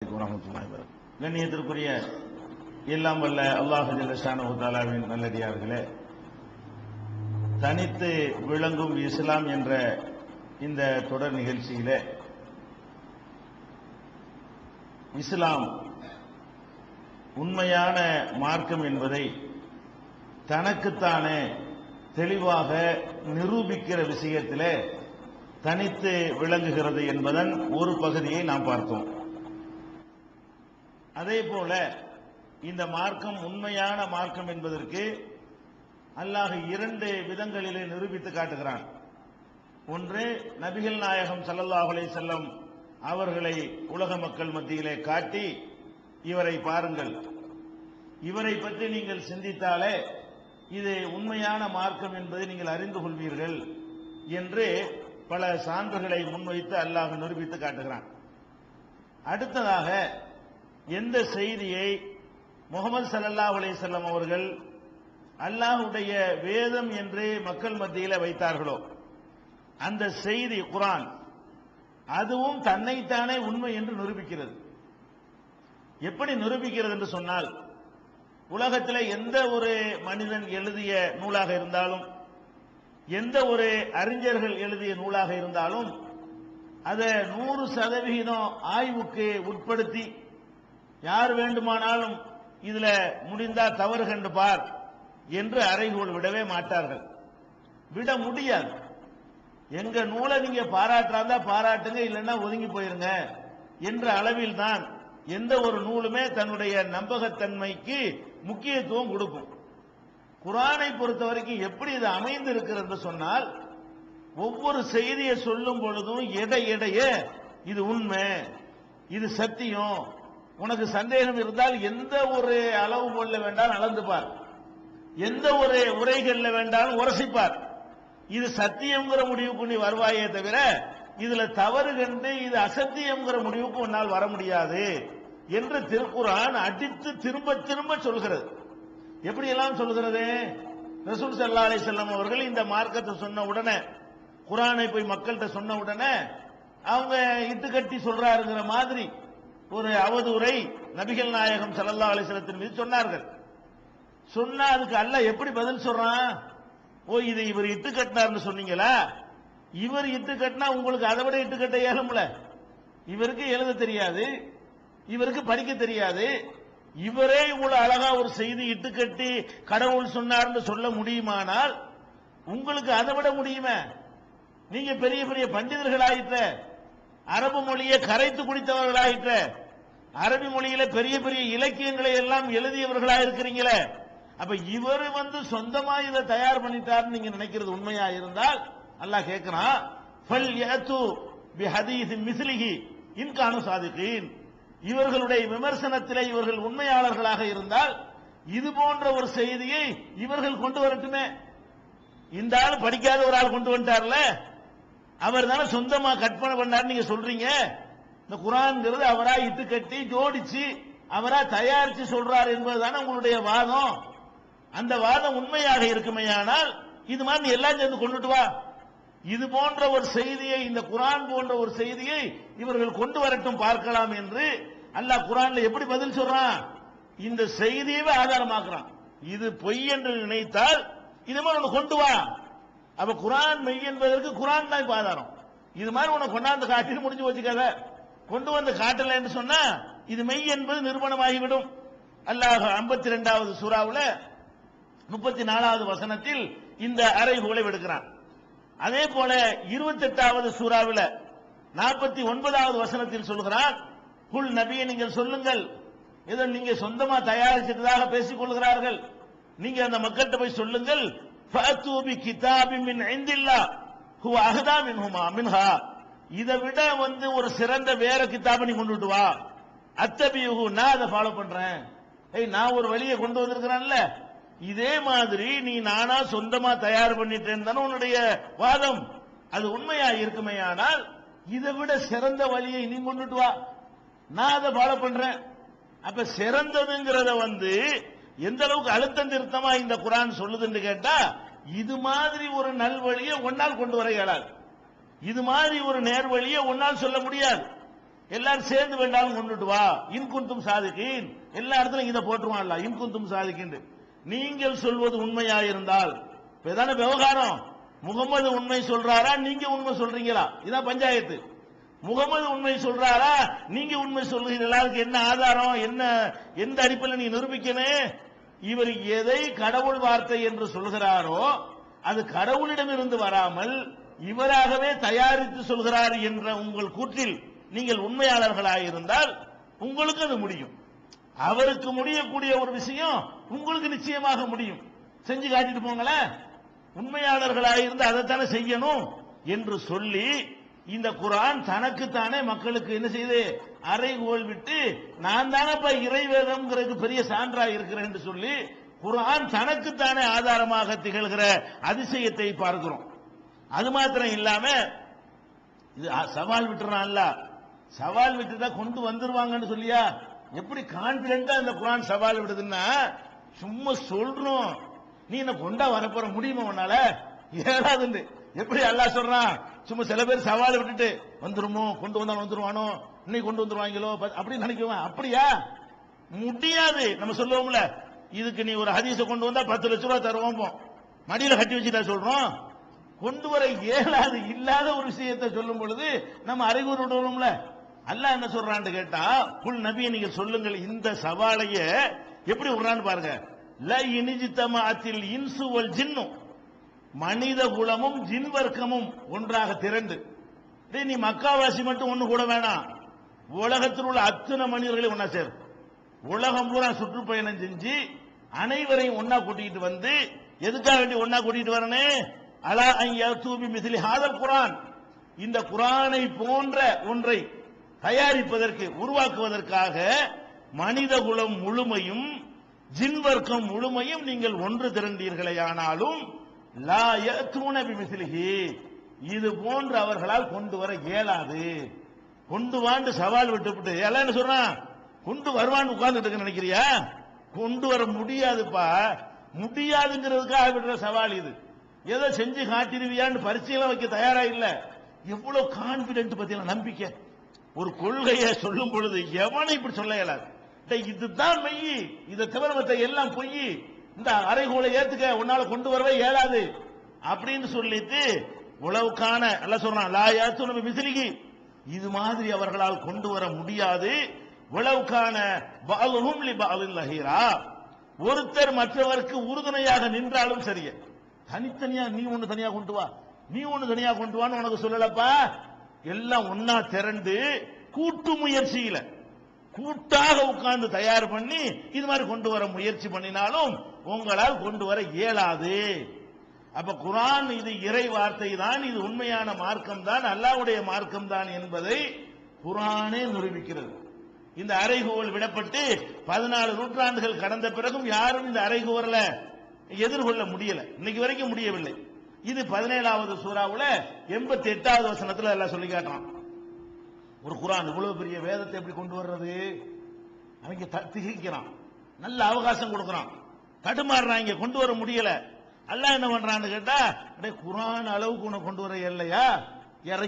கண்ணியத்திற்குரிய எல்லாம் வல்ல அல்லாஹ் ஜல்ல ஷானஹு தஆலாவின் நல்லடியார்களே, தனித்து விளங்கும் இஸ்லாம் என்ற இந்த தொடர் நிகழ்ச்சியிலே இஸ்லாம் உண்மையான மார்க்கம் என்பதை தனக்குத்தானே தெளிவாக நிரூபிக்கிற விஷயத்திலே தனித்து விளங்குகிறது என்பதன் ஒரு பகுதியை நாம் பார்த்தோம். அதே போல இந்த மார்க்கம் உண்மையான மார்க்கம் என்பதற்கு அல்லாஹ் இரண்டு விதங்களிலே நிரூபித்து காட்டுகிறான். ஒன்று, நபிகள் நாயகம் ஸல்லல்லாஹு அலைஹி வஸல்லம் அவர்களை உலக மக்கள் மத்தியிலே காட்டி, இவரை பாருங்கள், இவரை பற்றி நீங்கள் சிந்தித்தாலே இது உண்மையான மார்க்கம் என்பதை நீங்கள் அறிந்து கொள்வீர்கள் என்று பல சான்றுகளை முன்வைத்து அல்லாஹ் நிரூபித்து காட்டுகிறான். அடுத்ததாக, எந்த செய்தியை முஹம்மது ஸல்லல்லாஹு அலைஹி வஸல்லம் அவர்கள் அல்லாஹ்வுடைய வேதம் என்று மக்கள் மத்தியில் வைத்தார்களோ அந்த செய்தி குர்ஆன், அதுவும் தன்னைத்தானே உண்மை என்று நிரூபிக்கிறது. எப்படி நிரூபிக்கிறது என்று சொன்னால், உலகத்தில் எந்த ஒரு மனிதன் எழுதிய நூலாக இருந்தாலும், எந்த ஒரு அறிஞர்கள் எழுதிய நூலாக இருந்தாலும், அதை 100% ஆய்வுக்கு உட்படுத்தி யார் வேண்டுமானாலும் இதுல முடிந்தா தவறு கண்டு பார் என்று அறைகோள் விடவே மாட்டார்கள். விட முடியாது. எங்க நூலை நீங்க பாராட்டுறாந்தா பாராட்டுங்க, இல்லைன்னா ஒதுங்கி போயிருங்க என்ற அளவில் தான் எந்த ஒரு நூலுமே தன்னுடைய நம்பகத்தன்மைக்கு முக்கியத்துவம் கொடுக்கும். குர்ஆனை பொறுத்த வரைக்கும் எப்படி இது அமைந்து இருக்கிறது என்று சொன்னால், ஒவ்வொரு செய்தியை சொல்லும் பொழுதும் எடைய இது உண்மை, இது சத்தியம், உனக்கு சந்தேகம் இருந்தால் எந்த ஒரு அளவுகோல்ல வேண்டாலும் அளந்து பார், எந்த ஒரு உரைகள்ல வேண்டாலும் உரசிப்பார், இது சத்தியம்ங்கிற முடிவுக்கு நீ வருவாயே தவிர இதுல தவறு கண்டு இது அசத்தியம்ங்கிற முடிவுக்கு உன்னால் வர முடியாது என்று திருக்குர்ஆன் அடித்து திரும்ப திரும்ப சொல்கிறது. எப்படி எல்லாம் சொல்கிறது? ரசூல் ஸல்லல்லாஹு அலைஹி வஸல்லம் அவர்கள் இந்த மார்க்கத்தை சொன்ன உடனே, குர்ஆனை போய் மக்கள்கிட்ட சொன்ன உடனே அவங்க இட்டுக்கட்டி சொல்றாருங்கிற மாதிரி ஒரு அவதூறை நபிகள் நாயகம் ஸல்லல்லாஹு அலைஹி வஸல்லத்தின் மீது சொன்னார்கள். சொன்னா அதுக்கு அல்லாஹ் எப்படி பதில் சொல்றான்? ஓ, இது இவர் இட்டு கட்டினார்னு சொன்னீங்களா? இவர் இட்டு கட்டினா உங்களுக்கு அதை விட இட்டு கட்ட இயலும்ல. இவருக்கு எழுத தெரியாது, இவருக்கு படிக்க தெரியாது, இவரே இவ்வளவு அழகா ஒரு செய்தி இட்டு கட்டி கடவுள் சொன்னார்னு சொல்ல முடியுமானால் உங்களுக்கு அதை விட முடியுமே? நீங்க பெரிய பெரிய பண்டிதர்களாயிற்ற, அரபு மொழியை கரைத்து குடித்தவர்களாயிற்ற, அரபி மொழியில பெரிய பெரிய இலக்கியங்களை எல்லாம் எழுதியவர்களாக இருக்கிறீங்களே, அப்ப இவர் சொந்தமா இதை தயார் பண்ணிட்டாருன்னு நீங்க நினைக்கிறது உண்மையா இருந்தால் அல்லாஹ் கேட்கிறான், ஃபல் யது பிஹதீஸ் மிஸ்லிஹி இன் கானு சாதிகீன். இவர்களுடைய விமர்சனத்திலே இவர்கள் உண்மையாளர்களாக இருந்தால் இது போன்ற ஒரு செய்தியை இவர்கள் கொண்டு வரட்டுமே. இந்த ஆள் படிக்காத ஒரு ஆள் கொண்டு வந்துட்டார்ல, அவர் தானே சொந்தமா கற்பனை பண்ணார் நீங்க சொல்றீங்க. இந்த குர்ஆன்ங்கிறது அவரா இட்டு கட்டி ஜோடிச்சு அவரா தயாரிச்சு சொல்றார் என்பதுதானே உங்களுடைய வாதம். அந்த வாதம் உண்மையாக இருக்குமேயானால் இது மாதிரி நீ எல்லாம் சேர்ந்து கொண்டுட்டு வா. இது போன்ற ஒரு செய்தியை, இந்த குர்ஆன் போன்ற ஒரு செய்தியை இவர்கள் கொண்டு வரட்டும் பார்க்கலாம் என்று அல்லாஹ் குர்ஆன்ல எப்படி பதில் சொல்றான்? இந்த செய்தியவே ஆதாரமாக்குறான். இது பொய் என்று நினைத்தால் இது மாதிரி ஒன்று கொண்டு வா. அப்ப குர்ஆன் மெய் என்பதற்கு குர்ஆன் தான் இப்ப ஆதாரம். இது மாதிரி உனக்கு கொண்டாந்து காட்டிட்டு முடிஞ்சு வச்சுக்காத. கொண்டு வந்து காட்டல என்று சொன்னா இது மெய் என்பது நிரூபணமாகிவிடும். அல்லாஹ் 52வது சூராவுல 34வது வசனத்தில் இந்த அறைகூலை விடுக்கிறான். அதே போல 28வது சூராவில் 49வது வசனத்தில் சொல்கிறான், குல் நபியை நீங்கள் சொல்லுங்கள், ஏதோ நீங்க சொந்தமா தயாரிச்சதாக பேசிக் கொள்கிறார்கள், நீங்க அந்த மக்கள்கிட்ட போய் சொல்லுங்கள், ஃபஅது பி கிதாபின் மின் இன்தில்லாஹ் ஹுவ அஹ்தா மின்ஹா, இதை விட ஒரு சிறந்த வேற கிதாபை நீ கொண்டுட்டு வா, அத்தபியுஹு, நான் அதை ஃபாலோ பண்றேன். நான் ஒரு வழியை கொண்டு வந்திருக்கிறேன்ல, இதே மாதிரி நீ நானா சொந்தமா தயார் பண்ணிட்டேன்னு தானே உன்னுடைய வாதம். அது உண்மையா இருக்குமையானால் இதை விட சிறந்த வழியை நீ கொண்டுட்டு வா, நான் அதை ஃபாலோ பண்றேன். அப்ப சிறந்ததுங்கிறத எந்த அளவுக்கு அழுத்தம் திருத்தமா இந்த குர்ஆன் சொல்லுதுன்னு கேட்டா, இது மாதிரி ஒரு நல்வழியை ஒன்னால் கொண்டு வர இயலாது, இது மாதிரி ஒரு நேர்வழியை ஒன்னால் சொல்ல முடியாது. எல்லாரும் சேர்ந்து வேண்டாலும் கொண்டுட்டு வா, இன்குந்தும் சாதிக்கின், எல்லா இடத்துலயும் இதை போட்டுருவான்ல, இன்குந்தும் சாதிக்கின். நீங்கள் சொல்வது உண்மையாயிருந்தால், இதான விவகாரம். முகமது உண்மை சொல்றாரா, நீங்க உண்மை சொல்றீங்களா? இதான் பஞ்சாயத்து. முகமது உண்மை சொல்றாரா, நீங்க உண்மை சொல்றீங்களா? அதுக்கு என்ன ஆதாரம், என்ன எந்த அடிப்படையில் நீங்க நிரூபிக்கணும்? இவர் எதை கடவுள் வார்த்தை என்று சொல்கிறாரோ அது கடவுளிடமிருந்து வராமல் இவராகவே தயாரித்து சொல்கிறார் என்ற உங்கள் கூற்றில் நீங்கள் உண்மையாளர்களாயிருந்தால் உங்களுக்கு அது முடியும். அவருக்கு முடியக்கூடிய ஒரு விஷயம் உங்களுக்கு நிச்சயமாக முடியும். செஞ்சு காட்டிட்டு போங்களேன். உண்மையாளர்களாயிருந்து அதைத்தானே செய்யணும் என்று சொல்லி இந்த குர்ஆன் தனக்குத்தானே மக்களுக்கு என்ன செய்து அறைகோல் விட்டு, நான் தானப்பா இறைவேதம்ங்கிறதுக்கு பெரிய சான்றா இருக்கிறேன் என்று சொல்லி குர்ஆன் தனக்குத்தானே ஆதாரமாக திகழ்கிற அதிசயத்தை பார்க்கிறோம். அது மாத்திரம் இல்லாம இது சவால் விட்டுறான்ல, சவால் விட்டுதான் கொண்டு வந்துருவாங்கன்னு சொல்லியா? எப்படி கான்பிடண்டா இந்த குர்ஆன் சவால் விடுதுன்னா, சும்மா சொல்றோம், நீ என்ன கொண்டா வரப்போற முடியுமா உன்னால? ஏறாதுன்னு எப்படி அல்லாஹ் சொல்றான்? சும்மா சில பேர் சவால் விட்டுட்டு வந்துருமோ, கொண்டு வந்தா வந்துருவானோ, இன்னைக்கு கொண்டு வந்துருவாங்களோ அப்படின்னு நினைக்குவேன். அப்படியா? முடியாது. நம்ம சொல்லுவோம்ல, இதுக்கு நீ ஒரு ஹதீஸை கொண்டு வந்தா 10 லட்சம் ரூபாய் தருவோம், மடியில கட்டி வச்சுட்டா சொல்றோம். கொண்டு வர இயலாது, இல்லாத ஒரு விஷயத்தை சொல்லும் பொழுது நம்ம அறிகுறி விடுவோம்ல. அல்லாஹ் என்ன சொல்றான்னு கேட்டா, குல் நபியை நீங்க சொல்லுங்கள், இந்த சவாலைய எப்படி விடுறான்னு பாருங்க. ல இனிஜித்தமாத்தில் இன்சு வல் ஜின்னு, மனித குலமும் ஜின் வர்க்கமும் ஒன்றாக திரண்டு, நீ மக்காவாசி மட்டும் ஒண்ணு கூட வேணாம், உலகத்தில் உள்ள அத்தனை மனிதர்களையும் ஒன்னா சேர், உலகம் பூரா சுற்றுப்பயணம் செஞ்சு அனைவரையும் ஒன்னா கூட்டிட்டு வந்து, எதுக்காக வேண்டி ஒன்னா கூட்டிட்டு வரணும்? அலா ஐயூபி மிஸ்லி ஹாதல் குர்ஆன், இந்த குர்ஆனை போன்ற ஒன்றை தயாரிப்பதற்கு உருவாக்குவதற்காக மனித குலம் முழுமையும் ஜின் வர்க்கம் முழுமையும் நீங்கள் ஒன்று திரண்டீர்களேயானாலும் லா யஅதூன பிமிஸ்லிஹி, இது போன்று அவர்களால் கொண்டு வர இயலாது. கொண்டு வாண்டு சவால் விட்டுவிட்டு எல்லாம் என்ன சொல்றான்? கொண்டு வருவான்னு உட்கார்ந்துட்டு நினைக்கிறியா? கொண்டு வர முடியாதுப்பா. முடியாதுங்கிறதுக்காக விடுற சவால் இது. ஏதோ செஞ்சு காட்டிடுவியான்னு பரிசீலனை வைக்க தயாரா இல்ல. எவ்வளவு கான்பிடன்ட் பத்தின நம்பிக்கை. ஒரு கொள்கையை சொல்லும் பொழுது எவனை இப்படி சொல்ல இயலாது. இதுதான் மெய், இதை தவிர மற்ற எல்லாம் பொய், இந்த அறைகோலை ஏத்துக்க உன்னால கொண்டு வரவே இயலாது அப்படின்னு சொல்லிட்டு உளவுக்கான எல்லாம் சொல்றான். லா யஅதூன பிமிஸ்லிஹி, இது மாதிரி அவர்களால் கொண்டு வர முடியாது. உளவுக்கான பஅதுஹும் லி பஅதின் லஹீரா, ஒருத்தர் மற்றவருக்கு உறுதுணையாக நின்றாலும் சரியே. தனித்தனியா நீ ஒண்ணு தனியா கொண்டு வா, நீ ஒண்ணு தனியா கொண்டு வான்னு உனக்கு சொல்லலப்பா. எல்லாம் ஒன்னா திரண்டு கூட்டு முயற்சியில கூட்டாக உட்கார்ந்து தயார் பண்ணி இது மாதிரி கொண்டு வர முயற்சி பண்ணினாலும் உங்களால் கொண்டு வர இயலாது. அப்ப குர்ஆன் இது இறை வார்த்தை தான், இது உண்மையான மார்க்கம் தான், அல்லாஹ்வுடைய மார்க்கம் தான் என்பதை குர்ஆனே நிரூபிக்கிறது. இந்த அறைகூவல் விடப்பட்டு 14 நூற்றாண்டுகள் கடந்த பிறகும் யாரும் இந்த அறைகூவல எதிர்கொள்ள முடியல, இன்னைக்கு வரைக்கும் முடியவில்லை. இது 17வது சூறாவுல 88வது வசனத்துல எல்லாம் சொல்லி காட்டுறான். ஒரு குர்ஆன் இவ்வளவு பெரிய வேதத்தை எப்படி கொண்டு வர்றது? அவங்க திகைக்கிறான், நல்ல அவகாசம் கொடுக்கறான், தடுமாறுறாங்க, கொண்டு வர முடியல. அல்லாஹ் என்ன பண்றான்னு கேட்டா, குர்ஆன் அளவுக்கு உனக்கு கொண்டு வர இல்லையா, இறங்கி